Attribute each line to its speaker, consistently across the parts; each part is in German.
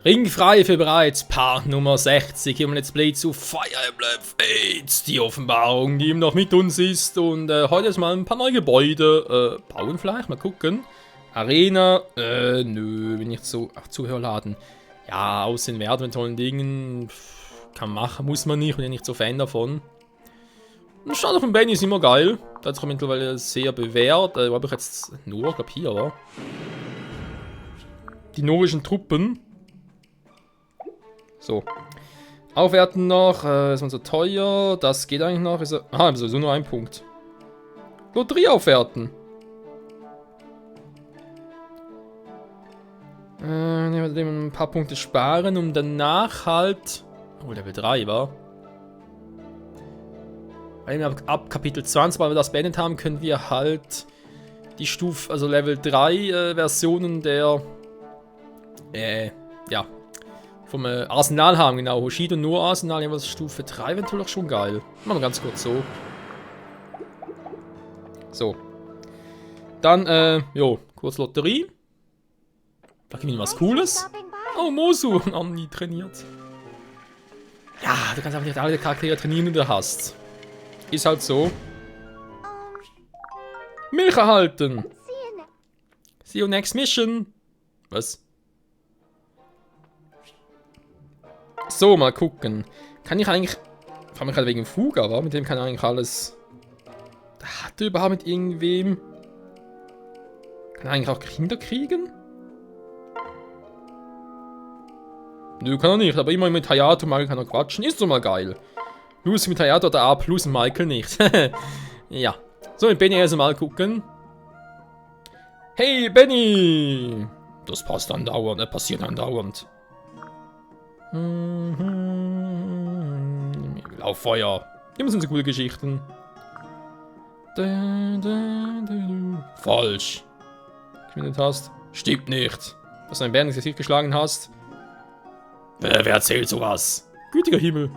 Speaker 1: Ring frei für bereits Part Nummer 60 im Let's Play zu Fire Emblem Fates, die Offenbarung, die ihm noch mit uns ist. Und heute ist mal ein paar neue Gebäude bauen vielleicht, mal gucken. Arena, nö, bin ich so, ach, Zuhörer laden. Ja, Aussehen wert mit tollen Dingen, kann machen, muss man nicht, bin ja nicht so Fan davon. Und Start von Benny ist immer geil, da hat sich mittlerweile sehr bewährt. Wo habe ich jetzt nur, ich glaube hier, oder? Die norischen Truppen. So. Aufwerten noch, ist man so teuer, das geht eigentlich noch. Aha, sowieso nur ein Punkt. Lotterie aufwerten. Ein paar Punkte sparen, um danach halt. Oh, Level 3 war. Weil ab Kapitel 20, weil wir das beendet haben, können wir halt die Stufe, also Level 3 Versionen der. Ja. Vom Arsenal haben, genau. Hoshido nur Arsenal, ja, was Stufe 3 eventuell auch schon geil. Machen wir ganz kurz so. So. Dann, jo, kurz Lotterie. Da gibt es was Cooles. Oh, Mosu, noch nie trainiert. Ja, du kannst einfach nicht alle Charaktere trainieren, die du hast. Ist halt so. Milch erhalten. See you next mission. Was? So, mal gucken. Kann ich eigentlich... Ich frage mich gerade wegen Fuga, wa? Mit dem kann ich eigentlich alles... Hat er überhaupt mit irgendwem... Kann er eigentlich auch Kinder kriegen? Nö, kann er nicht. Aber immer mit Hayato Michael kann er quatschen. Ist doch mal geil. Lucy mit Hayato oder A plus und Michael nicht. Ja. So, mit Benny erst mal gucken. Hey, Benny! Das passt andauernd. Passiert andauernd. Lauffeuer. Immer sind so coole Geschichten. Falsch. Geschwindet hast. Stimmt nicht. Dass du ein Bär ins Gesicht geschlagen hast. Wer erzählt sowas? Gütiger Himmel.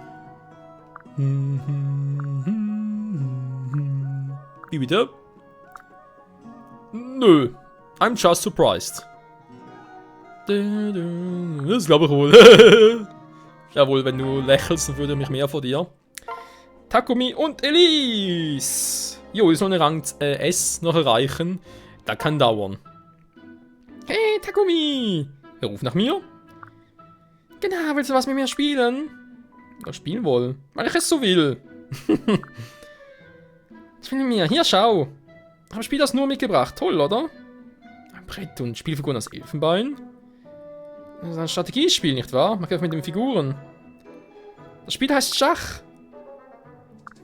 Speaker 1: Wie bitte? Nö. I'm just surprised. Das glaube ich wohl. Jawohl, wenn du lächelst, dann würde ich mich mehr vor dir. Takumi und Elise. Jo, ist noch eine Rang S noch erreichen. Das kann dauern. Hey, Takumi. Er ruft nach mir. Genau, willst du was mit mir spielen? Oder spielen wollen? Weil ich es so will. Was will ich mir? Hier, schau. Ich habe Spiel das nur mitgebracht. Toll, oder? Ein Brett und Spielfiguren aus Elfenbein. Das ist ein Strategiespiel, nicht wahr? Man kämpft mit den Figuren. Das Spiel heißt Schach.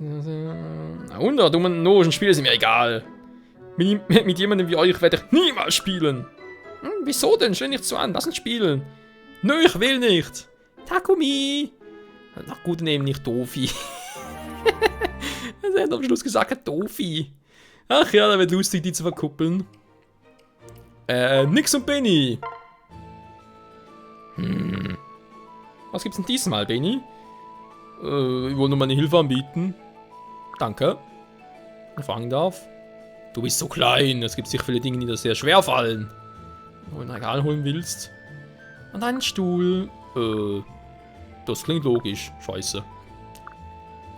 Speaker 1: Na, unter dummen norischen Spiele sind mir egal. Mit jemandem wie euch werde ich niemals spielen. Wieso denn? Stell nicht so an. Lass uns spielen. Nö, ich will nicht. Takumi. Na gut, nehmen nicht Dofi. Das hat am Schluss gesagt, Dofi. Ach ja, da wird lustig, die zu verkuppeln. Nix und Benny. Was gibt's denn diesmal, Benny? Ich wollte nur meine Hilfe anbieten. Danke. Wenn ich fragen darf. Du bist so klein, es gibt sicher viele Dinge, die dir sehr schwer fallen. Wenn du ein Regal holen willst. Und einen Stuhl. Das klingt logisch. Scheiße.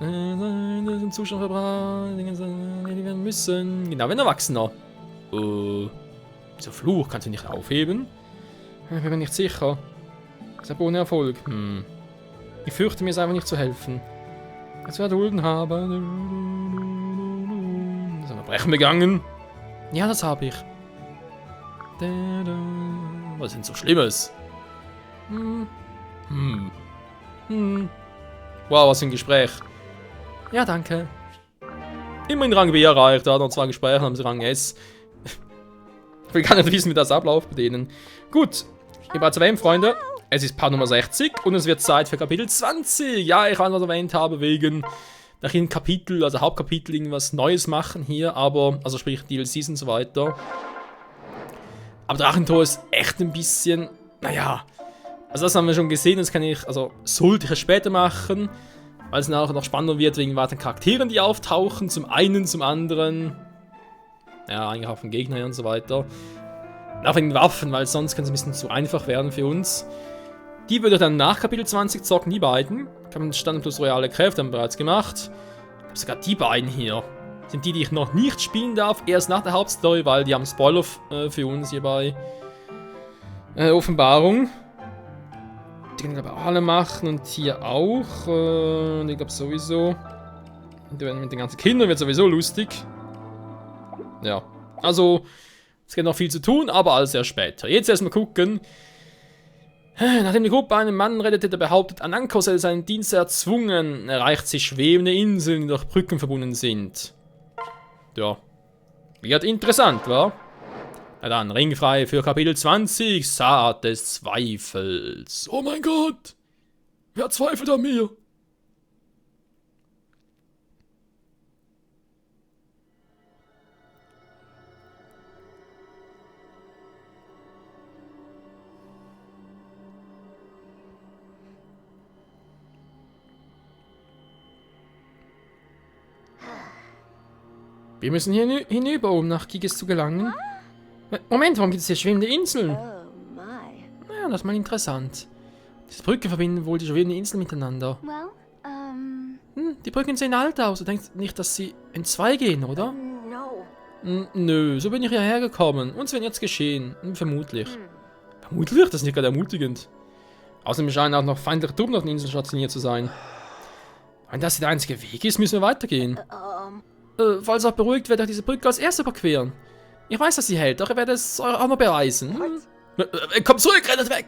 Speaker 1: Sind Zuschauer verbraten, Dinge werden müssen. Genau, wenn Erwachsener. Dieser Fluch kannst du nicht aufheben. Ich bin mir nicht sicher. Das ist ohne Erfolg. Ich fürchte, mir ist einfach nicht zu helfen. Als wir Dulden haben. Ist ein Verbrechen begangen? Ja, das habe ich. Was ist denn so Schlimmes? Wow, was für ein Gespräch. Ja, danke. Immerhin Rang B erreicht. Da hat noch 2 Gespräche, haben sie Rang S. Ich will gar nicht wissen, wie das abläuft bei denen. Gut. Ich war zu wem, Freunde? Es ist Part Nummer 60 und es wird Zeit für Kapitel 20. Ja, ich weiß, was ich erwähnt habe, wegen nach jedem Kapitel, also Hauptkapitel, irgendwas Neues machen hier, aber, also sprich DLCs und so weiter. Aber Drachentor ist echt ein bisschen, naja, also das haben wir schon gesehen, das kann ich, also sollte ich es später machen, weil es nachher noch spannender wird wegen weiteren Charakteren, die auftauchen, zum einen, zum anderen, ja, eigentlich auch von Gegnern und so weiter. Und auch wegen Waffen, weil sonst kann es ein bisschen zu einfach werden für uns. Die würde ich dann nach Kapitel 20 zocken, die beiden. Stand plus royale Kräfte haben wir bereits gemacht. Ich glaube sogar die beiden hier sind die, die ich noch nicht spielen darf. Erst nach der Hauptstory, weil die haben Spoiler für uns hier bei Offenbarung. Die können aber alle machen und hier auch. Ich glaube sowieso. Mit den ganzen Kindern wird sowieso lustig. Ja, also es gibt noch viel zu tun, aber alles erst später. Jetzt erstmal gucken. Nachdem die Gruppe einen Mann rettete, der behauptet, Anankos hätte seinen Dienst erzwungen, erreicht sie schwebende Inseln, die durch Brücken verbunden sind. Ja. Wird interessant, wa? Na dann, ringfrei für Kapitel 20, Saat des Zweifels. Oh mein Gott! Wer zweifelt an mir? Wir müssen hier hinüber, um nach Giges zu gelangen. Moment, warum gibt es hier schwebende Inseln? Naja, das ist mal interessant. Diese Brücken verbinden wohl die schwebenden Inseln miteinander. Die Brücken sehen alt aus. Du denkst nicht, dass sie in zwei gehen, oder? Nö, so bin ich hierher gekommen. Und es wird jetzt geschehen. Vermutlich. Vermutlich? Das ist nicht gerade ermutigend. Außerdem scheinen auch noch feindliche Truppen auf den Inseln stationiert zu sein. Wenn das der einzige Weg ist, müssen wir weitergehen. Falls auch beruhigt, werde ich diese Brücke als erster überqueren. Ich weiß, dass sie hält, doch ich werde es euch auch noch beweisen. Kommt zurück, rennt weg!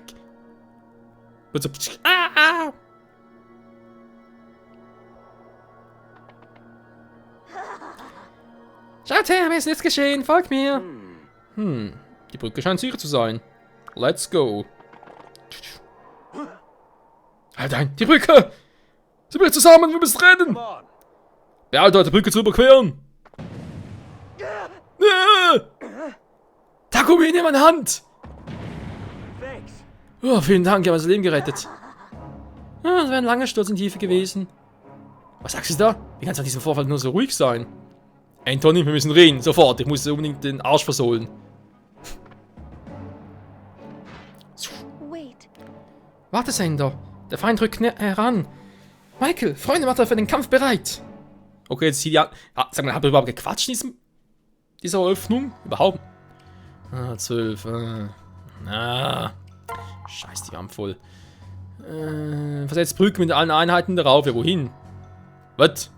Speaker 1: Schaut her, mir ist nichts geschehen, folgt mir! Die Brücke scheint sicher zu sein. Let's go. Halt ein, die Brücke! Sie bricht zusammen, wir müssen rennen! Beeilt euch, die Brücke zu überqueren! Takumi, nimm meine Hand! Oh, vielen Dank, ihr habt das Leben gerettet. Das wäre ein langer Sturz in die Tiefe gewesen. Was sagst du da? Wie kann es an diesem Vorfall nur so ruhig sein? Anthony, wir müssen reden, sofort. Ich muss unbedingt den Arsch versohlen. Warte, Sender. Der Feind rückt heran. Michael, Freunde, macht euch für den Kampf bereit. Okay, jetzt hier die... Sag mal, habt ihr überhaupt gequatscht in dieser Eröffnung? Überhaupt? 12. Scheiß, die waren voll. Versetzt Brücken mit allen Einheiten darauf. Ja, wohin? Was?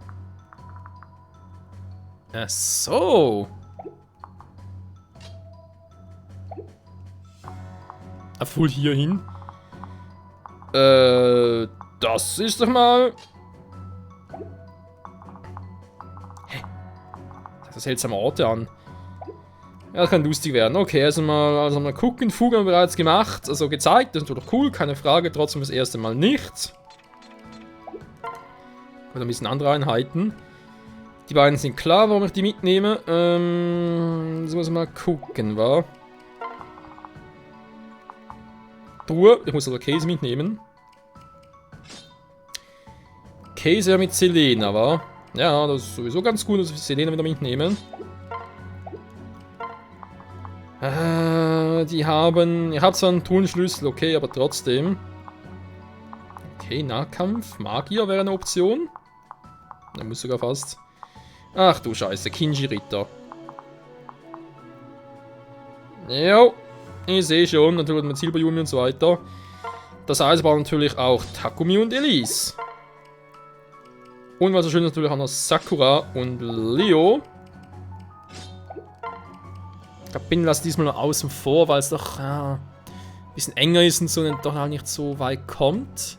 Speaker 1: Ach so. Wohl hier hin. Das ist doch mal... Hä? Das sind seltsame Orte an. Ja, das kann lustig werden. Okay, also mal gucken. Fuge haben wir bereits gemacht. Also gezeigt. Das ist natürlich cool, keine Frage. Trotzdem das erste Mal nicht. Oder ein bisschen andere Einheiten. Die beiden sind klar, warum ich die mitnehme. Jetzt muss ich mal gucken, wa? Truhe. Ich muss also Käse mitnehmen. Käse mit Selena, wa? Ja, das ist sowieso ganz gut, dass wir Selena wieder mitnehmen. Die haben... Ihr habt zwar einen Truhenschlüssel, okay, aber trotzdem. Okay, Nahkampf. Magier wäre eine Option. Da muss sogar fast... Ach du Scheiße, Kinji-Ritter. Jo, ich sehe schon, natürlich mit Silberjumi und so weiter. Das heißt aber natürlich auch Takumi und Elise. Und was so schön ist, natürlich auch noch Sakura und Leo. Ich glaube, Bin lasse diesmal noch außen vor, weil es doch ein bisschen enger ist und so und doch halt nicht so weit kommt.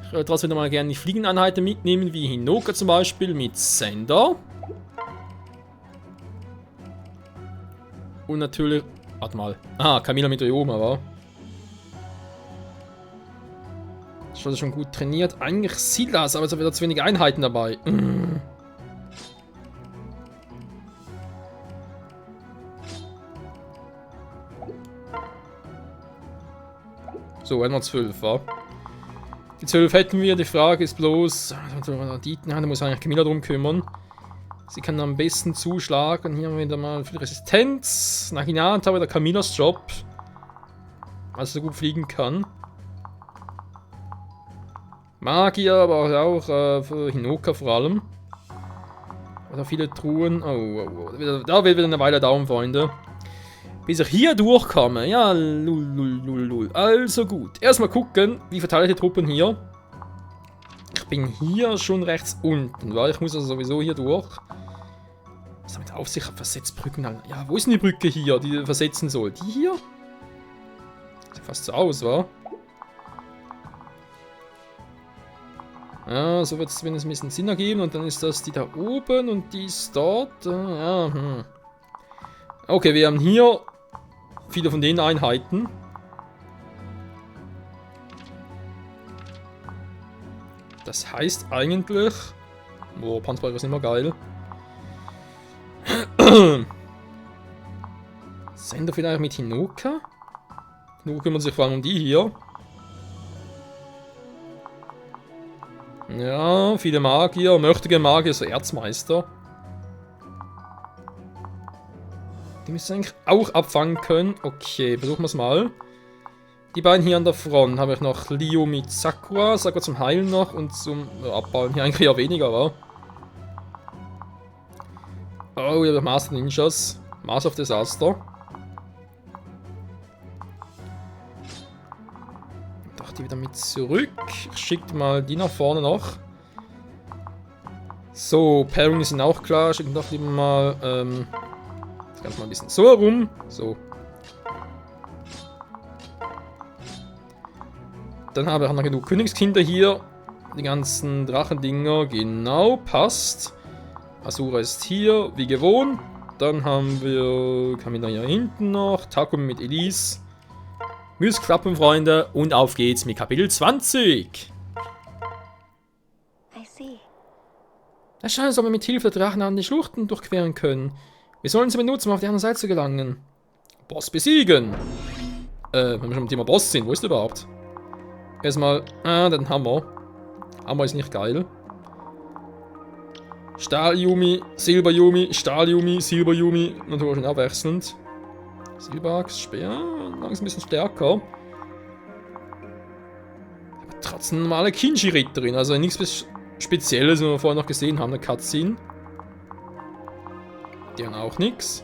Speaker 1: Ich würde trotzdem mal gerne die Fliegeneinheiten mitnehmen, wie Hinoka zum Beispiel mit Sender. Und natürlich... Warte mal. Camilla mit Ryoma, war. Ich hatte schon gut trainiert. Eigentlich Silas, aber jetzt haben wir da zu wenig Einheiten dabei. So, einmal 12, wa? Die 12 hätten wir. Die Frage ist bloß... Da muss eigentlich Camilla drum kümmern. Sie kann am besten zuschlagen. Hier haben wir wieder mal viel Resistenz. Nach Hinata wieder Camillas Job. Weil sie so gut fliegen kann. Magier, aber auch für Hinoka vor allem. Oder viele Truhen. Da wird wieder eine Weile dauern, Freunde. Bis ich hier durchkomme. Ja, lul. Also gut. Erstmal gucken, wie verteile ich die Truppen hier. Ich bin hier schon rechts unten, weil ich muss also sowieso hier durch. Was damit auf sich hat, Versetzbrücken. Ja, wo ist denn die Brücke hier, die versetzen soll? Die hier? Sieht fast so aus, wa? Ja, so wird es zumindest ein bisschen Sinn ergeben. Und dann ist das die da oben und die ist dort. Ja, Okay, wir haben hier viele von den Einheiten. Das heißt eigentlich... Oh, Panzerbereich ist immer geil. Sender vielleicht mit Hinoka? Hinoka kümmert sich vor allem um die hier. Ja, viele Magier, mächtige Magier, so Erzmeister. Die müssen eigentlich auch abfangen können. Okay, versuchen wir es mal. Die beiden hier an der Front habe ich noch Leo mit Sakura. Sakura zum Heilen noch und zum Abbauen. Hier eigentlich eher weniger, wa? Oh, wir haben Master Ninjas. Master of Disaster. Doch die wieder mit zurück. Ich schicke mal die nach vorne noch. So, Pairungen sind auch klar. Schicken doch lieber mal, das Ganze mal ein bisschen so herum. So. Dann habe ich auch noch genug Königskinder hier. Die ganzen Drachendinger. Genau, passt. Asura ist hier, wie gewohnt. Dann haben wir Kamina hier hinten noch. Takumi mit Elise. Müsst klappen, Freunde. Und auf geht's mit Kapitel 20. Es scheint, als ob wir mit Hilfe der Drachen an die Schluchten durchqueren können. Wir sollen sie benutzen, um auf die andere Seite zu gelangen. Boss besiegen. Wenn wir schon mit dem Thema Boss sind, wo ist der überhaupt? Erstmal, den Hammer. Hammer ist nicht geil. Stahl-Yumi, Silber-Yumi, Stahl-Yumi, Silber-Yumi. Natürlich schon abwechselnd. Silberaxt, Speer, langsam ein bisschen stärker. Aber trotzdem normale Kinji-Ritterin, also nichts Spezielles, wie wir vorher noch gesehen haben, eine Cutscene. Die haben auch nichts.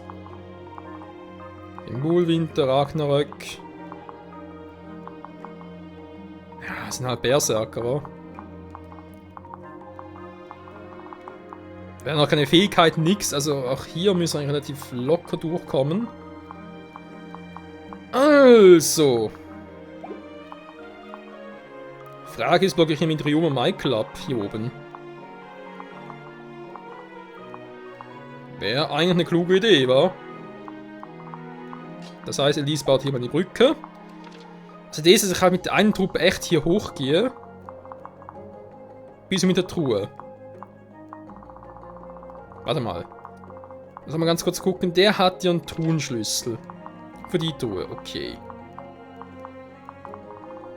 Speaker 1: Mulwinter, Ragnarök. Ja, das sind halt Berserker, wa? Wir haben noch keine Fähigkeiten, nix. Also auch hier müssen wir eigentlich relativ locker durchkommen. Also. Frage ist, blocke ich hier mit Ryoma Michael ab, hier oben. Wäre eigentlich eine kluge Idee, wa? Das heißt, Elise baut hier mal die Brücke. Also das, dass ich halt mit der einen Truppe echt hier hochgehe. Bis mit der Truhe. Warte mal. Lass mal ganz kurz gucken. Der hat ja einen Truhenschlüssel. Für die Truhe, okay.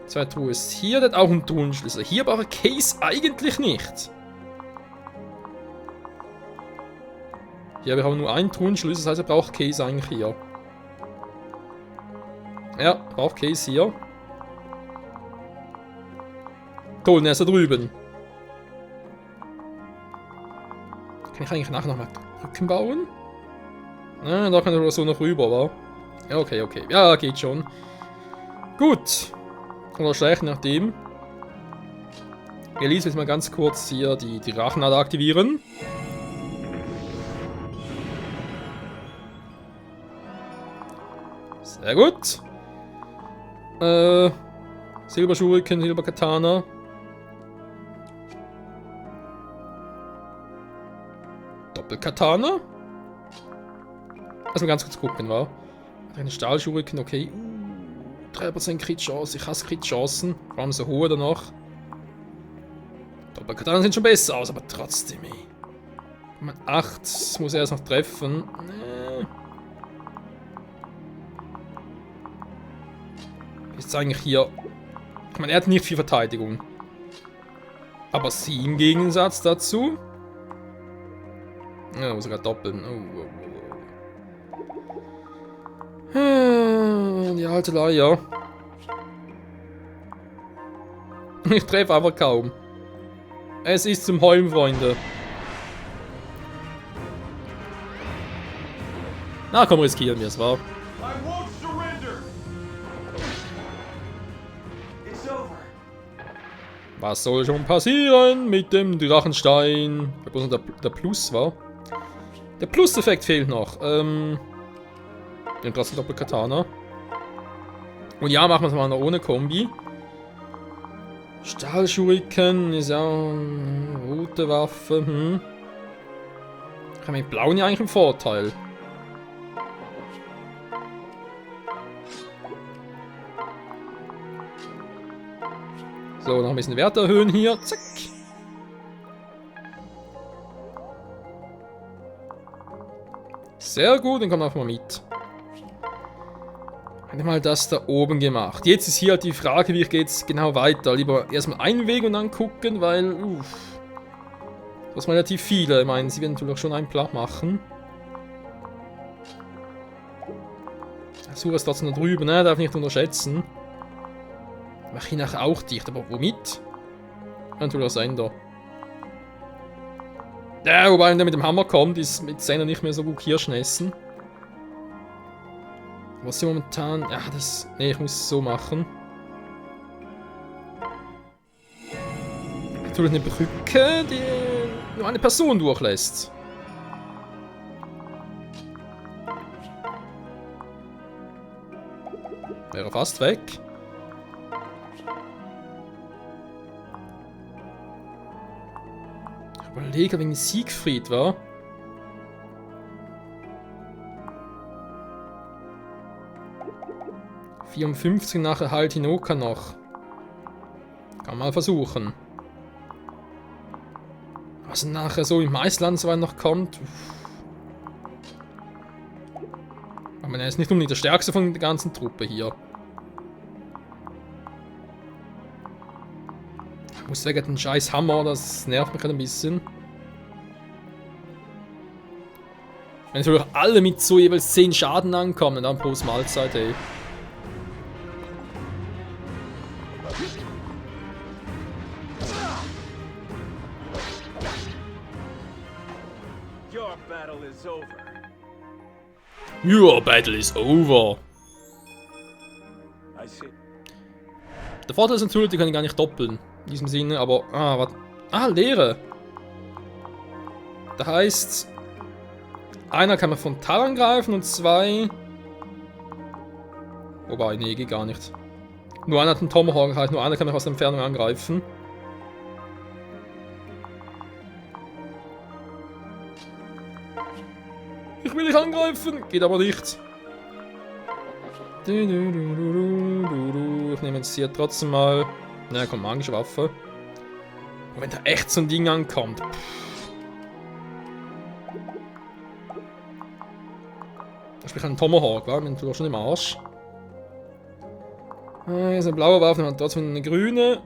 Speaker 1: Zwei Truhe ist hier, der hat auch einen Truhenschlüssel. Hier braucht Case eigentlich nicht. Hier, wir haben nur einen Truhenschlüssel, das heißt, er braucht Case eigentlich hier. Ja, braucht Case hier. Toll, er ist da drüben. Kann ich eigentlich nachher nochmal Brücken bauen? Ja, da kann er so noch rüber, wa? Ja, okay. Ja, geht schon. Gut. Oder schlecht, nachdem. Elise will mal ganz kurz hier die Drachenade aktivieren. Sehr gut. Silberschuriken, Silberkatana. Doppelkatana. Lass mal ganz kurz gucken, wa? Eine Stahlschuriken, okay. 3% Crit-Chance, ich hasse Crit-Chancen. Vor allem so hohe danach. Doppelkatanen sehen schon besser aus, aber trotzdem, ey. 8 muss er erst noch treffen. Ist eigentlich hier... Ich meine, er hat nicht viel Verteidigung. Aber sie im Gegensatz dazu... Ja, muss sogar doppeln. Die alte Leier. Ich treffe einfach kaum. Es ist zum Heulen, Freunde. Na komm, riskieren wir es, wa? Was soll schon passieren mit dem Drachenstein? Ich glaube, der Plus war. Der Plus-Effekt fehlt noch. Den trotzdem Doppel-Katana. Und ja, machen wir es mal noch ohne Kombi. Stahlschuriken ist ja eine rote Waffe. Ich habe mit blauen ja eigentlich einen Vorteil. So, noch ein bisschen Wert erhöhen hier. Zack. Sehr gut, dann kommt einfach mal mit. Ich habe mal das da oben gemacht. Jetzt ist hier halt die Frage, wie geht es genau weiter. Lieber erstmal einen Weg und dann gucken, weil... das sind relativ viele. Ich meine, sie werden natürlich schon einen Plan machen. Sura ist trotzdem da drüben, ne? Darf ich nicht unterschätzen. Mach ihn nachher auch dicht, aber womit? Natürlich das Ende. Ja, wobei, wenn der mit dem Hammer kommt, ist mit Senna nicht mehr so gut Kirschen essen. Was ist momentan? Ja, das... Ne, ich muss es so machen. Natürlich eine Brücke, die nur eine Person durchlässt. Wäre fast weg. Ich überlege, wegen Siegfried war. ...54 nachher halt Hinoka noch. Kann mal versuchen. Was nachher so im Maisland so noch kommt. Aber er ist nicht unbedingt der stärkste von der ganzen Truppe hier. Ich muss weg, den scheiß Hammer, das nervt mich ein bisschen. Wenn natürlich alle mit so jeweils 10 Schaden ankommen, dann pro Mahlzeit, ey. Your battle is over. Der Vorteil ist natürlich, die können gar nicht doppeln. In diesem Sinne, aber... was? Leere. Das heißt... Einer kann man frontal angreifen und 2... Wobei, nee, geht gar nicht. Nur einer hat einen Tomahawk, das heißt, nur einer kann mich aus der Entfernung angreifen. Ich will dich angreifen! Geht aber nicht. Ich nehme jetzt hier trotzdem mal... Na, kommt magische Waffe. Und wenn da echt so ein Ding ankommt... Da spricht ein Tomahawk, wa? Bin schon im Arsch. Hier ist eine blaue Waffe, man hat trotzdem eine grüne.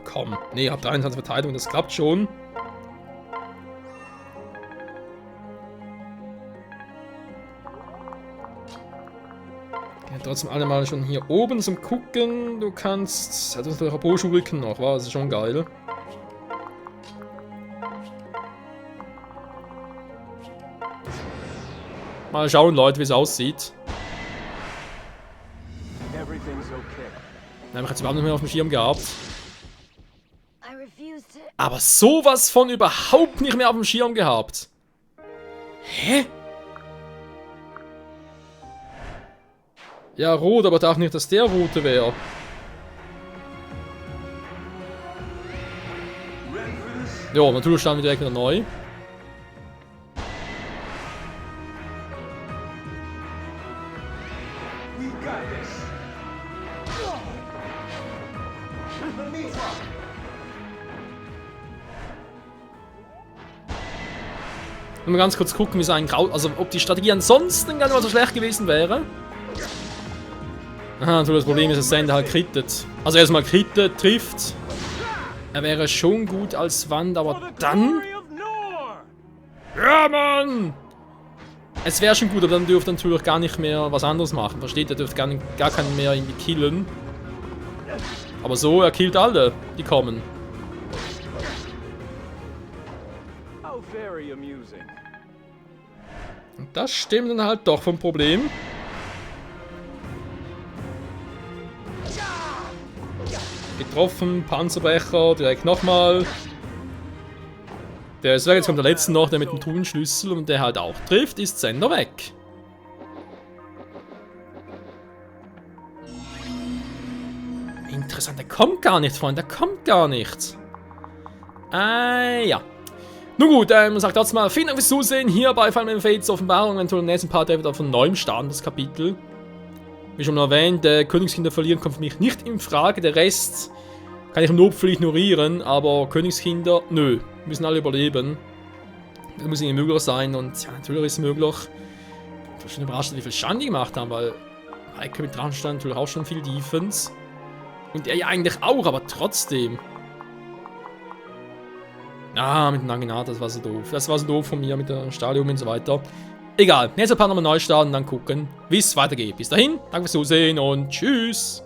Speaker 1: Komm. Ne, ihr habt 21 Verteidigung, das klappt schon. Trotzdem alle mal schon hier oben zum Gucken. Du kannst... Ja, du hast natürlich Boschuriken noch, war das ist schon geil. Mal schauen, Leute, wie es aussieht. Den habe ich jetzt überhaupt nicht mehr auf dem Schirm gehabt. Aber sowas von überhaupt nicht mehr auf dem Schirm gehabt. Hä? Ja, rot, aber dachte nicht, dass der rote wäre. Ja, natürlich standen wir direkt wieder neu. Mal ganz kurz gucken, wie es ein Grau... Also, ob die Strategie ansonsten gar nicht mal so schlecht gewesen wäre. Aha, natürlich das Problem ist, dass Sender halt crittet. Also erstmal crittet, trifft. Er wäre schon gut als Wand, aber dann... Ja, Mann! Es wäre schon gut, aber dann dürfte er natürlich gar nicht mehr was anderes machen. Versteht? Er dürfte gar keinen mehr irgendwie killen. Aber so, er killt alle, die kommen. Und das stimmt dann halt doch vom Problem. Getroffen, Panzerbrecher, direkt nochmal. Der ist weg, jetzt kommt der letzte noch, der mit dem Truhenschlüssel und der halt auch trifft, ist Sender weg. Interessant, der kommt gar nicht, Freund, der kommt gar nicht. Ja. Nun gut, sagt trotzdem mal vielen Dank fürs Zusehen hier bei Final Fantasy Fates Offenbarung. Eventuell im nächsten Part wieder von neuem starten, das Kapitel. Wie schon erwähnt, Königskinder verlieren kommt für mich nicht in Frage. Der Rest kann ich im Notfall ignorieren, aber Königskinder, nö. Müssen alle überleben. Das muss irgendwie möglich sein und ja, natürlich ist es möglich. Ich bin schon überrascht, wie viel Schaden die gemacht haben, weil Heike mit Traunstein natürlich auch schon viel Defense. Und er ja eigentlich auch, aber trotzdem. Ah, mit dem Naginata, das war so doof. Das war so doof von mir mit der Stadium und so weiter. Egal, nächster Part nochmal neu starten, dann gucken, wie es weitergeht. Bis dahin, danke fürs Zusehen und tschüss.